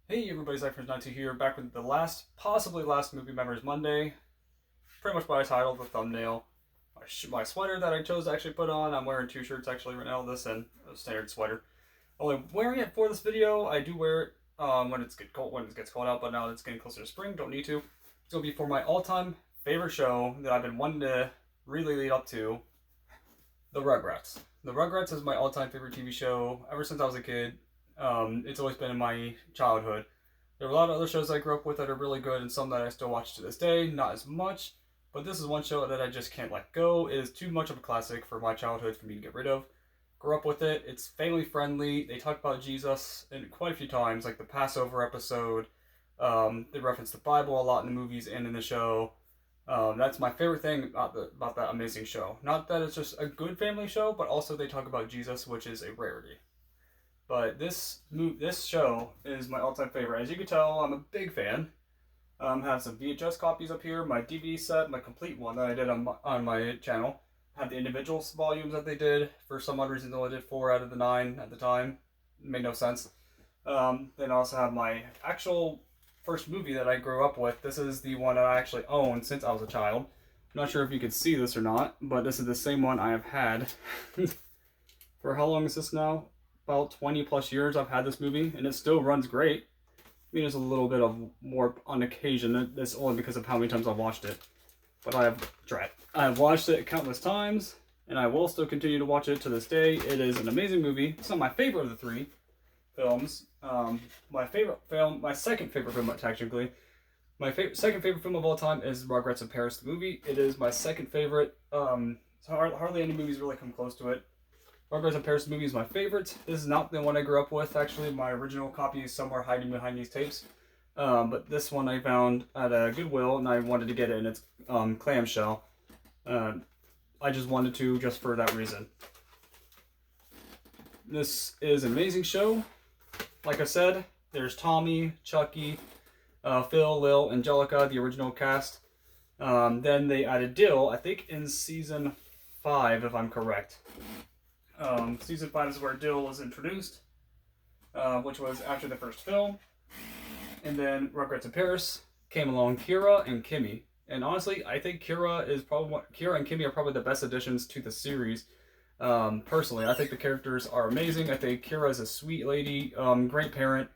Hey everybody, Cypher's92 here, back with the possibly last Movie Memories Monday. Pretty much by title, the thumbnail. My sweater that I chose to actually put on. I'm wearing two shirts actually right now, this and a standard sweater. Only wearing it for this video. I do wear it when it gets cold out, but now that it's getting closer to spring, don't need to. It's going to be for my all-time favorite show that I've been wanting to really lead up to, the Rugrats. The Rugrats is my all-time favorite TV show ever since I was a kid. It's always been in my childhood. There are a lot of other shows I grew up with that are really good and some that I still watch to this day, not as much. But this is one show that I just can't let go. It is too much of a classic for my childhood for me to get rid of. Grew up with it. It's family friendly. They talk about Jesus in quite a few times, like the Passover episode. They reference the Bible a lot in the movies and in the show. That's my favorite thing about that amazing show. Not that it's just a good family show, but also they talk about Jesus, which is a rarity. But this show is my all-time favorite. As you can tell, I'm a big fan. Have some VHS copies up here, my DVD set, my complete one that I did on my channel. Have the individual volumes that they did. For some odd reason, they only did 4 out of the 9 at the time. It made no sense. Then I also have my actual first movie that I grew up with. This is the one that I actually owned since I was a child. I'm not sure if you can see this or not, but this is the same one I have had. For how long is this now? About 20 plus years I've had this movie, and it still runs great. I mean, there's a little bit of warp on occasion. That's only because of how many times I've watched it. But I've watched it countless times, and I will still continue to watch it to this day. It is an amazing movie. It's not my favorite of the 3 films. My second favorite film, technically. Second favorite film of all time is Rugrats in Paris, the movie. It is my second favorite. Hardly any movies really come close to it. Rugrats in Paris movie is my favorite. This is not the one I grew up with, actually. My original copy is somewhere hiding behind these tapes. But this one I found at a Goodwill, and I wanted to get it in its clamshell. I just wanted to, just for that reason. This is an amazing show. Like I said, there's Tommy, Chucky, Phil, Lil, Angelica, the original cast. Then they added Dill, I think in season 5, if I'm correct. Season 5 is where Dill was introduced, which was after the first film. And then Rugrats in Paris came along Kira and Kimmy. And honestly, I think Kira and Kimmy are probably the best additions to the series. Personally, I think the characters are amazing. I think Kira is a sweet lady, great parent,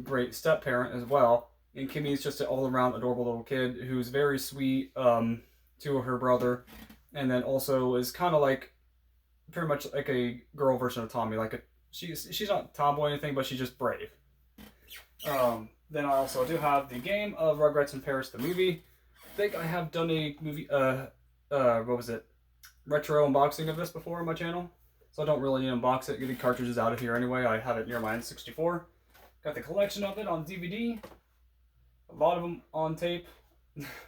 great step parent as well. And Kimmy is just an all-around adorable little kid who's very sweet to her brother, and then also is kind of like pretty much like a girl version of Tommy. She's not tomboy or anything, but she's just brave. Then I also do have the game of Rugrats in Paris, the movie. I think I have done a movie, retro unboxing of this before on my channel. So I don't really need to unbox it, get the cartridges out of here anyway. I have it near my N64. Got the collection of it on DVD. A lot of them on tape.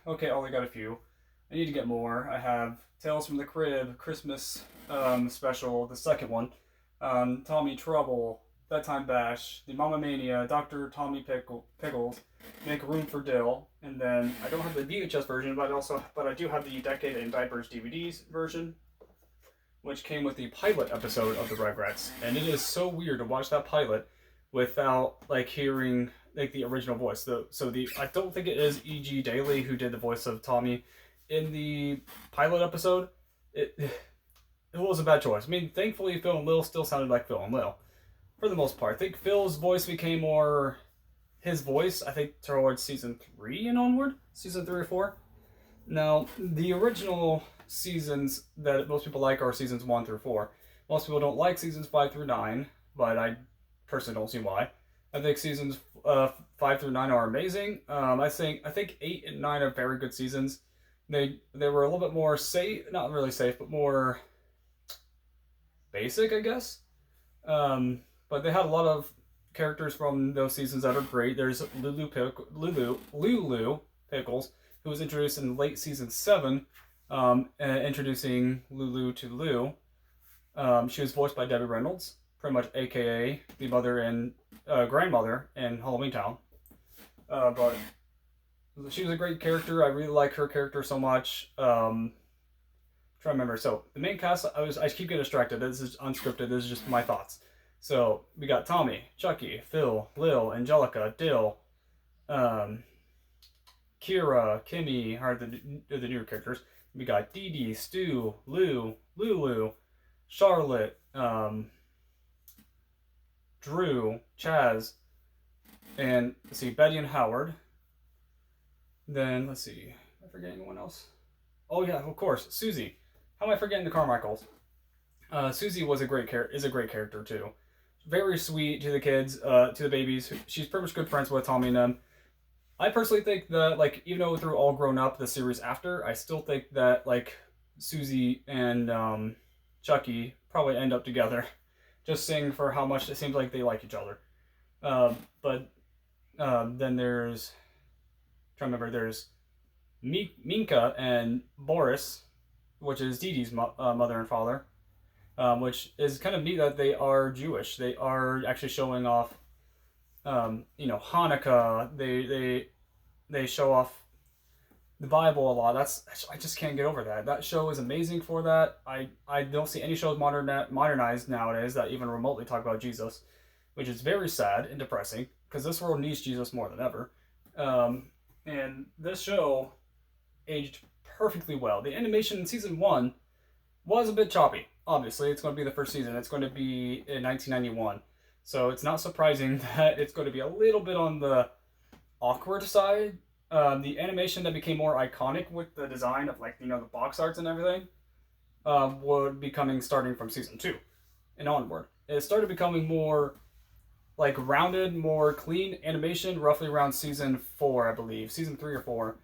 Okay, I only got a few. I need to get more. I have Tales from the Crib, Christmas special, the second one. Tommy Trouble, Bedtime Bash, the Mama Mania, Dr. Tommy Pickles, Make Room for Dill, and then I don't have the VHS version, but I do have the Decade in Diapers DVDs version, which came with the pilot episode of the Rugrats, and it is so weird to watch that pilot without hearing the original voice. I don't think it is E.G. Daily who did the voice of Tommy in the pilot episode. It was a bad choice. I mean, thankfully Phil and Lil still sounded like Phil and Lil for the most part. I think Phil's voice became more his voice, I think, towards season 3 and onward. Season 3 or 4. Now, the original seasons that most people like are seasons 1 through 4. Most people don't like seasons 5 through 9, but I personally don't see why. I think seasons 5 through 9 are amazing. I think 8 and 9 are very good seasons. They were a little bit more safe, not really safe, but more basic, I guess. But they had a lot of characters from those seasons that are great. There's Lulu Pickles, who was introduced in late season 7, introducing Lulu to Lou. She was voiced by Debbie Reynolds, pretty much AKA the mother and grandmother in Halloween Town. But she was a great character. I really like her character so much. Trying to remember. So the main cast, I keep getting distracted. This is unscripted. This is just my thoughts. So we got Tommy, Chucky, Phil, Lil, Angelica, Dill, um, Kira, Kimmy are the newer characters. We got Didi, Stu, Lulu, Charlotte, Drew, Chaz, and let's see, Betty and Howard. Then let's see, am I forgetting anyone else? Oh yeah, of course, Susie. How am I forgetting the Carmichaels? Susie is a great character too. Very sweet to the kids, to the babies. She's pretty much good friends with Tommy and them. I personally think that, like, even though they're all grown up the series after, I still think that, like, Susie and Chucky probably end up together, just seeing for how much it seems like they like each other. But then there's, I'm trying to remember, there's Minka and Boris, which is Dee Dee's mother and father, which is kind of neat that they are Jewish. They are actually showing off, Hanukkah. They show off the Bible a lot. I just can't get over that. That show is amazing for that. I don't see any shows modernized nowadays that even remotely talk about Jesus, which is very sad and depressing because this world needs Jesus more than ever. And this show aged perfectly well. The animation in season 1 was a bit choppy. Obviously, it's going to be the first season. It's going to be in 1991. So it's not surprising that it's going to be a little bit on the awkward side. The animation that became more iconic with the design of, like, the box arts and everything would be coming starting from season 2 and onward. It started becoming more like rounded, more clean animation roughly around season 4, I believe. Season 3 or 4.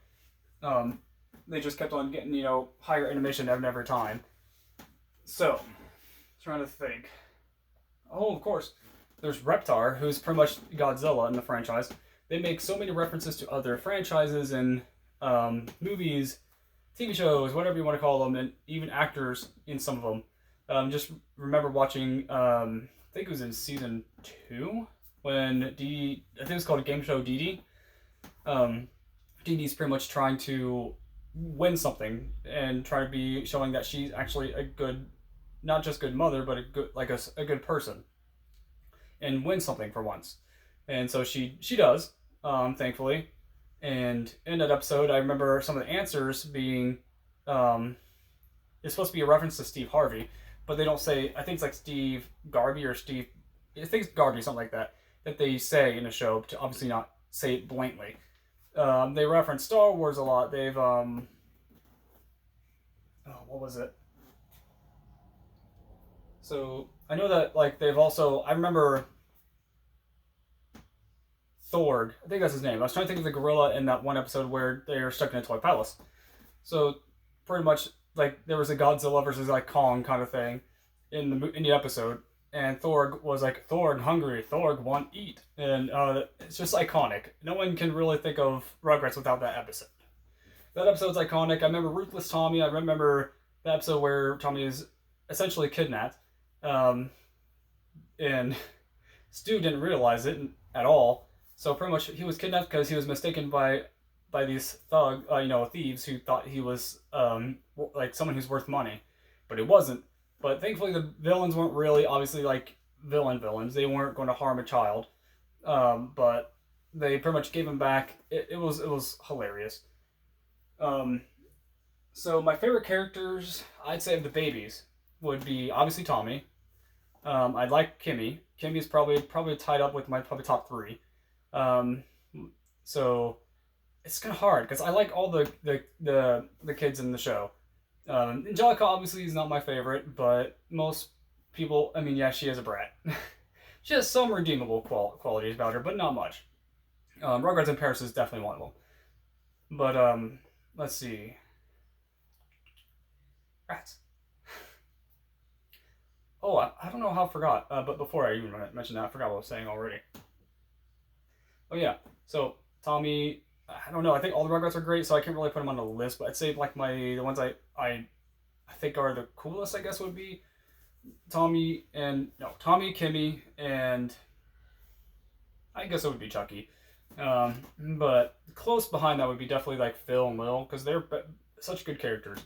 They just kept on getting, higher animation every time. So, trying to think. Oh, of course. There's Reptar, who's pretty much Godzilla in the franchise. They make so many references to other franchises and movies, TV shows, whatever you want to call them, and even actors in some of them. Just remember watching, I think it was in season 2, when Didi, I think it was called a game show Didi. Didi's pretty much trying to win something and try to be showing that she's actually a good, not just good mother, but a good person, and win something for once. And so she does, thankfully. And in that episode, I remember some of the answers being, it's supposed to be a reference to Steve Harvey, but they don't say, I think it's like Steve Garvey or Steve, I think it's Garvey, something like that they say in the show to obviously not say it blatantly. They reference Star Wars a lot. They've, what was it? So, I know that, like, they've also, I remember Thorg, I think that's his name. I was trying to think of the gorilla in that one episode where they're stuck in a toy palace. So, pretty much, like, there was a Godzilla versus, like, Kong kind of thing in the episode. And Thorg was like, Thorg hungry, Thorg want eat. And it's just iconic. No one can really think of Rugrats without that episode. That episode's iconic. I remember Ruthless Tommy. I remember the episode where Tommy is essentially kidnapped. And Stu didn't realize it at all. So pretty much he was kidnapped because he was mistaken by these thieves who thought he was like someone who's worth money. But it wasn't. But thankfully the villains weren't really, obviously, like, villains. They weren't going to harm a child. But they pretty much gave him back. It was hilarious. So my favorite characters, I'd say, of the babies would be obviously Tommy. I'd like Kimmy. Kimmy's probably tied up with my top 3. So it's kind of hard because I like all the kids in the show. Angelica obviously is not my favorite, but most people, I mean, yeah, she is a brat. She has some redeemable qualities about her, but not much. Rugrats in Paris is definitely one of them. But let's see. Rats. Oh, I don't know how I forgot, but before I even mentioned that, I forgot what I was saying already. Oh yeah, so Tommy, I don't know, I think all the Rugrats are great, so I can't really put them on the list, but I'd say, like, the ones I think are the coolest, I guess, would be Tommy, Kimmy, and I guess it would be Chucky. But close behind that would be definitely, like, Phil and Lil, because they're such good characters.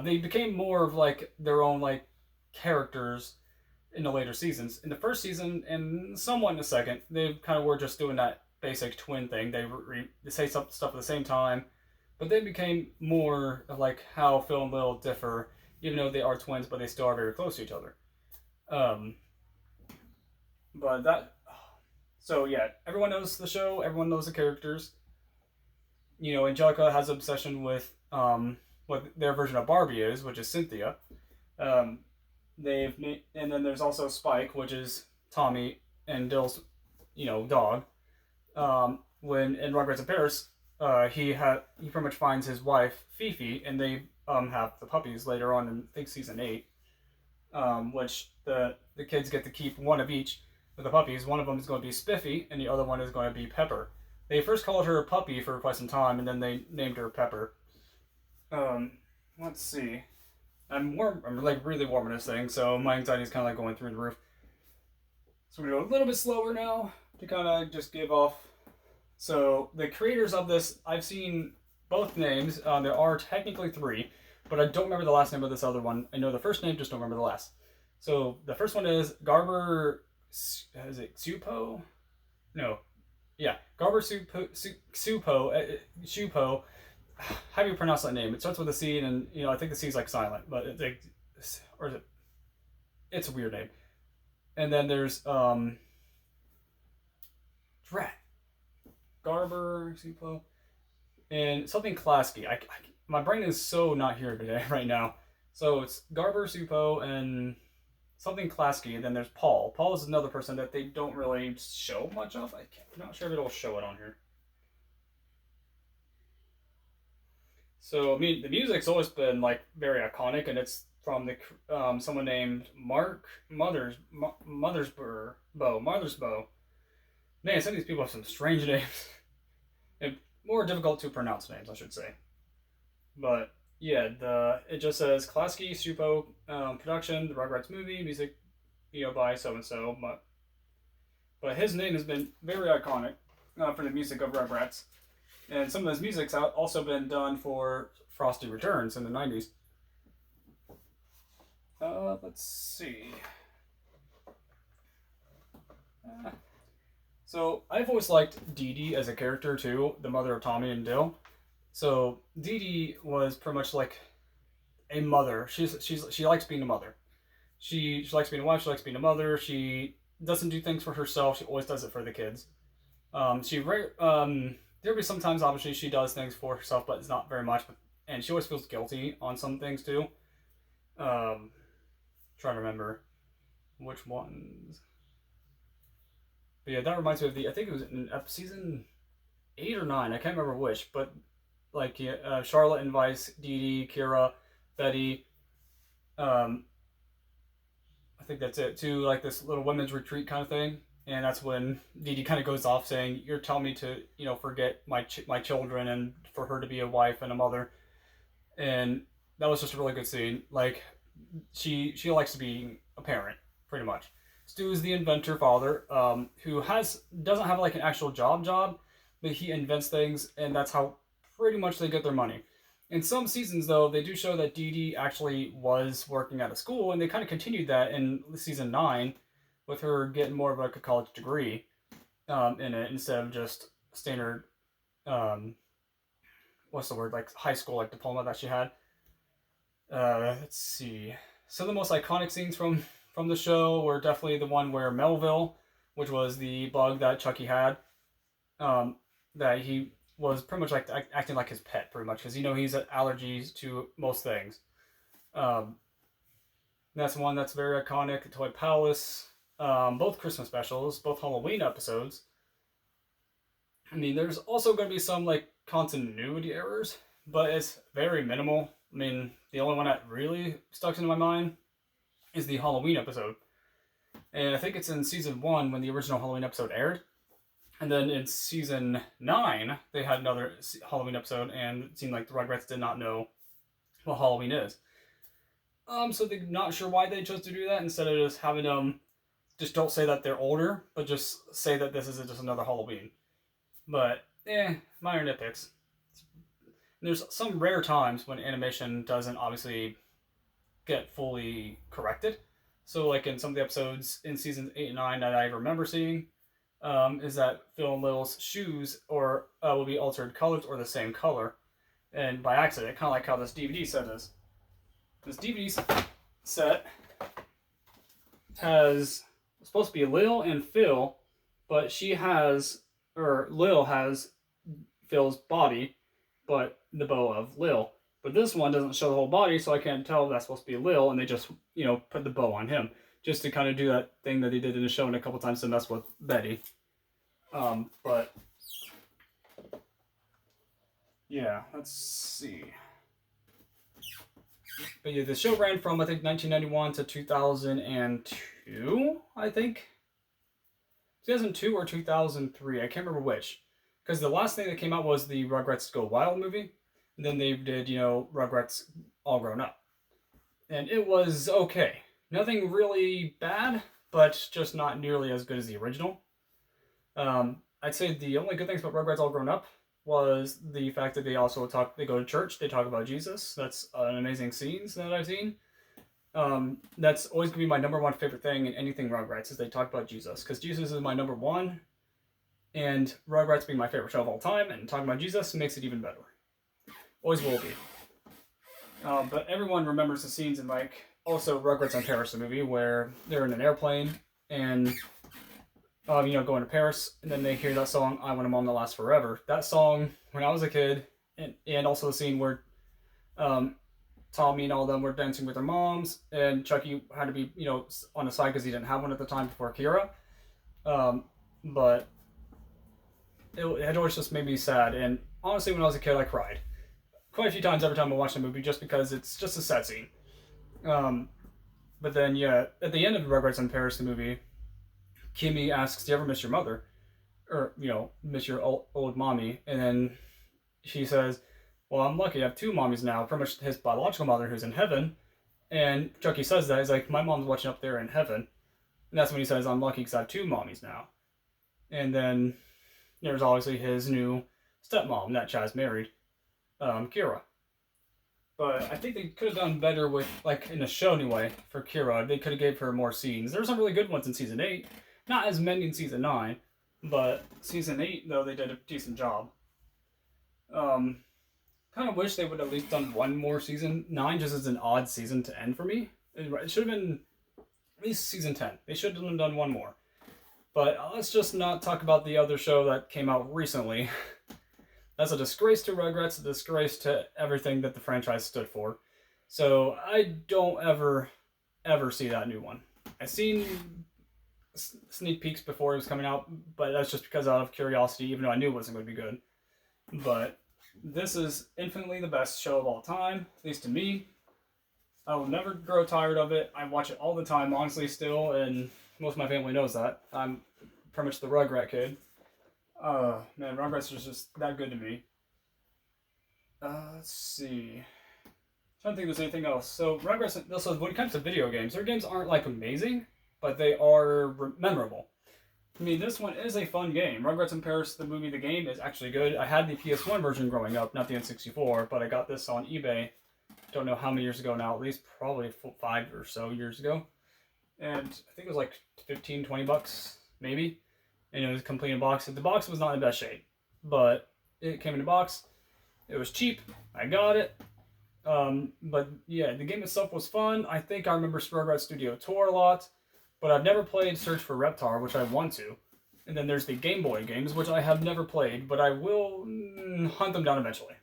They became more of, like, their own, like, characters in the later seasons. In the first season and somewhat in the second, they kind of were just doing that basic twin thing. They say some stuff at the same time, but they became more of like how Phil and Lil differ, even though they are twins, but they still are very close to each other. Um, but that, so yeah, everyone knows the show, everyone knows the characters. You know, Angelica has an obsession with what their version of Barbie is, which is Cynthia. Um, and then there's also Spike, which is Tommy and Dill's, dog. When in Rugrats in Paris, he pretty much finds his wife Fifi, and they have the puppies later on in I think season 8, which the kids get to keep one of each of the puppies. One of them is going to be Spiffy, and the other one is going to be Pepper. They first called her a puppy for quite some time, and then they named her Pepper. Let's see. I'm warm. I'm like really warm in this thing, so my anxiety is kind of like going through the roof. So we're gonna go a little bit slower now to kind of just give off. So the creators of this, I've seen both names. There are technically 3, but I don't remember the last name of this other one. I know the first name, just don't remember the last. So the first one is Garber. Is it Supo? No. Yeah, Garber Supo. How do you pronounce that name? It starts with a C, and I think the C is like silent, but it's like, or is it? It's a weird name. And then there's Drat, Garber, Supo, and something Klasky. My brain is so not here today right now. So it's Garber, Supo, and something Klasky. And then there's Paul. Paul is another person that they don't really show much of. I'm not sure if it'll show it on here. So I mean, the music's always been like very iconic, and it's from the someone named Mark Mothersbaugh. Man, some of these people have some strange names, and more difficult to pronounce names, I should say. But yeah, it just says Klasky Supo production, the Rugrats movie, music, by so and so. But his name has been very iconic for the music of Rugrats. And some of his music's also been done for Frosty Returns in the 90s. Let's see. So I've always liked Didi as a character too, the mother of Tommy and Dill. So Didi was pretty much like a mother. She likes being a mother. She likes being a wife. She likes being a mother. She doesn't do things for herself. She always does it for the kids. There'll be sometimes, obviously, she does things for herself, but it's not very much. And she always feels guilty on some things, too. Trying to remember which ones. But yeah, that reminds me of I think it was in season 8 or 9. I can't remember which. But, like, Charlotte invites Didi, Kira, Betty, I think that's it, to, like, this little women's retreat kind of thing. And that's when Didi kind of goes off saying, "You're telling me to, forget my children and for her to be a wife and a mother." And that was just a really good scene. Like, she likes to be a parent, pretty much. Stu's the inventor father, who doesn't have like an actual job, but he invents things, and that's how pretty much they get their money. In some seasons, though, they do show that Didi actually was working at a school, and they kind of continued that in season 9. With her getting more of like a college degree in it instead of just standard, what's the word, like high school like diploma that she had. Let's see. Some of the most iconic scenes from the show were definitely the one where Melville, which was the bug that Chucky had, that he was pretty much like acting like his pet, pretty much, because he's allergies to most things. That's one that's very iconic. Toy Palace. Both Christmas specials, both Halloween episodes. I mean, there's also going to be some like continuity errors, but it's very minimal. I mean, the only one that really stuck into my mind is the Halloween episode. And I think it's in season 1 when the original Halloween episode aired. And then in season 9, they had another Halloween episode, and it seemed like the Rugrats did not know what Halloween is. So they're not sure why they chose to do that instead of just having them just don't say that they're older, but just say that this is just another Halloween. But, minor nitpicks. There's some rare times when animation doesn't obviously get fully corrected. So, like in some of the episodes in seasons 8 and 9 that I remember seeing, is that Phil and Lil's shoes will be altered colors or the same color, and by accident, kind of like how this DVD set is. This DVD set has supposed to be Lil and Phil, but Lil has Phil's body, but the bow of Lil. But this one doesn't show the whole body, so I can't tell if that's supposed to be Lil, and they just, put the bow on him. Just to kind of do that thing that they did in the show and a couple times to mess with Betty. But yeah, let's see. But yeah, the show ran from, I think, 1991 to 2002, I think. 2002 or 2003, I can't remember which. Because the last thing that came out was the Rugrats Go Wild movie. And then they did, Rugrats All Grown Up. And it was okay. Nothing really bad, but just not nearly as good as the original. I'd say the only good things about Rugrats All Grown Up was the fact that they go to church, they talk about Jesus. That's an amazing scenes that I've seen. That's always going to be my number one favorite thing in anything Rugrats, is they talk about Jesus. Because Jesus is my number one, and Rugrats being my favorite show of all time, and talking about Jesus makes it even better. Always will be. But everyone remembers the scenes in, also Rugrats in Paris, the movie, where they're in an airplane, and, going to Paris, and then they hear that song, I Want a Mom That Lasts Forever. That song, when I was a kid, and also the scene where Tommy and all of them were dancing with their moms, and Chucky had to be, on the side because he didn't have one at the time before Kira. But it always just made me sad, and honestly, when I was a kid, I cried quite a few times every time I watched the movie, just because it's just a sad scene. But then, yeah, at the end of Rugrats in Paris, the movie, Kimmy asks, do you ever miss your mother? Or, miss your old mommy? And then she says, well, I'm lucky. I have two mommies now. Pretty much his biological mother, who's in heaven. And Chucky says that. He's like, my mom's watching up there in heaven. And that's when he says, I'm lucky because I have two mommies now. And then there's obviously his new stepmom that Chaz married, Kira. But I think they could have done better with, in the show anyway, for Kira. They could have gave her more scenes. There were some really good ones in Season 8. Not as many in Season 9. But Season 8, though, they did a decent job. Kind of wish they would have at least done one more Season 9, just as an odd season to end for me. It should have been at least Season 10. They should have done one more. But let's just not talk about the other show that came out recently. That's a disgrace to Rugrats, a disgrace to everything that the franchise stood for. So I don't ever see that new one. I've seen sneak peeks before it was coming out, but that's just because out of curiosity, even though I knew it wasn't going to be good. But this is infinitely the best show of all time, at least to me. I will never grow tired of it. I watch it all the time, honestly, still, and most of my family knows that. I'm pretty much the Rugrat kid. Man, Rugrats is just that good to me. Let's see. I'm trying to think if there's anything else. So, Rugrats, also, when it comes to video games, their games aren't, amazing, but they are memorable. I mean, this one is a fun game. Rugrats in Paris, the movie, the game, is actually good. I had the PS1 version growing up, not the N64, but I got this on eBay. Don't know how many years ago now, at least probably 5 or so years ago. And I think it was 15, 20 bucks, maybe. And it was complete in box. The box was not in the best shape, but it came in a box. It was cheap. I got it. But yeah, the game itself was fun. I think I remember Rugrats Studio Tour a lot, but I've never played Search for Reptar, which I want to. And then there's the Game Boy games, which I have never played, but I will hunt them down eventually.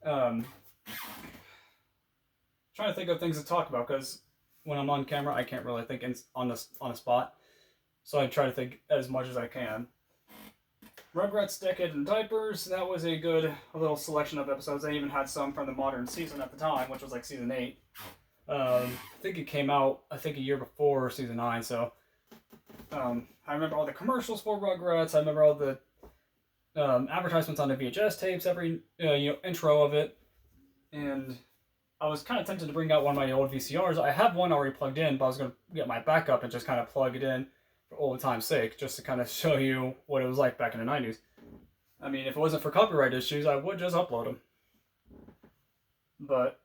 Trying to think of things to talk about, because when I'm on camera, I can't really think on a spot. So I try to think as much as I can. Rugrats Decade in Diapers, that was a little selection of episodes. I even had some from the modern season at the time, which was Season 8. I think it came out, a year before Season 9, so... I remember all the commercials for Rugrats. I remember all the advertisements on the VHS tapes, every intro of it. And I was kind of tempted to bring out one of my old VCRs. I have one already plugged in, but I was going to get my backup and just kind of plug it in for old time's sake, just to kind of show you what it was like back in the 90s. I mean, if it wasn't for copyright issues, I would just upload them. But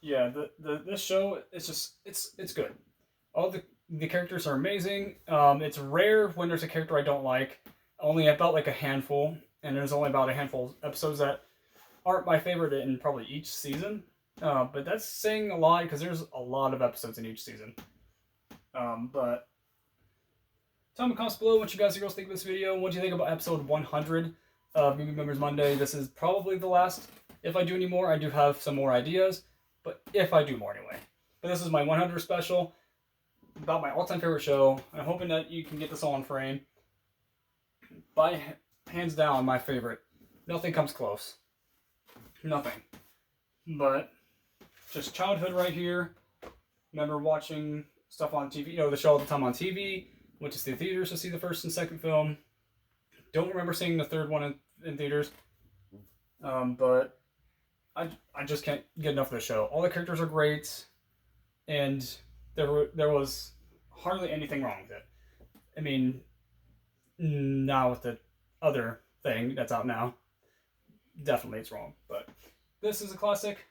yeah, this show, it's good. All the characters are amazing. It's rare when there's a character I don't like. Only about like a handful, and there's only about a handful of episodes that aren't my favorite in probably each season. But that's saying a lot because there's a lot of episodes in each season. But tell me in the comments below what you guys and girls think of this video. What do you think about episode 100 of Movie Members Monday? This is probably the last. If I do any more, I do have some more ideas. But if I do more anyway. But this is my 100 special about my all-time favorite show. I'm hoping that you can get this all in frame. By hands down, my favorite. Nothing comes close. Nothing. But just childhood right here. Remember watching stuff on TV, the show all the time on TV. Went to the theaters to see the first and second film. Don't remember seeing the third one in theaters. But I just can't get enough of the show. All the characters are great, and there was hardly anything wrong with it. I mean, now with the other thing that's out now, definitely it's wrong. But this is a classic.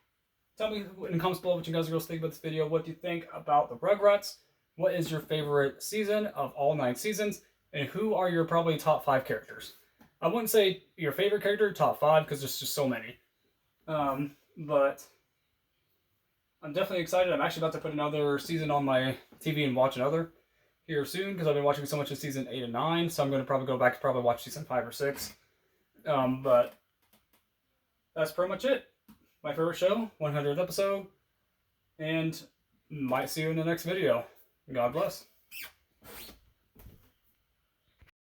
Tell me in the comments below what you guys are going to think about this video. What do you think about the Rugrats? What is your favorite season of all 9 seasons? And who are your probably top 5 characters? I wouldn't say your favorite character, top 5, because there's just so many. But I'm definitely excited. I'm actually about to put another season on my TV and watch another here soon, because I've been watching so much of season 8 and 9, so I'm going to probably go back to probably watch season 5 or 6. But that's pretty much it. My favorite show, 100th episode, and might see you in the next video. God bless.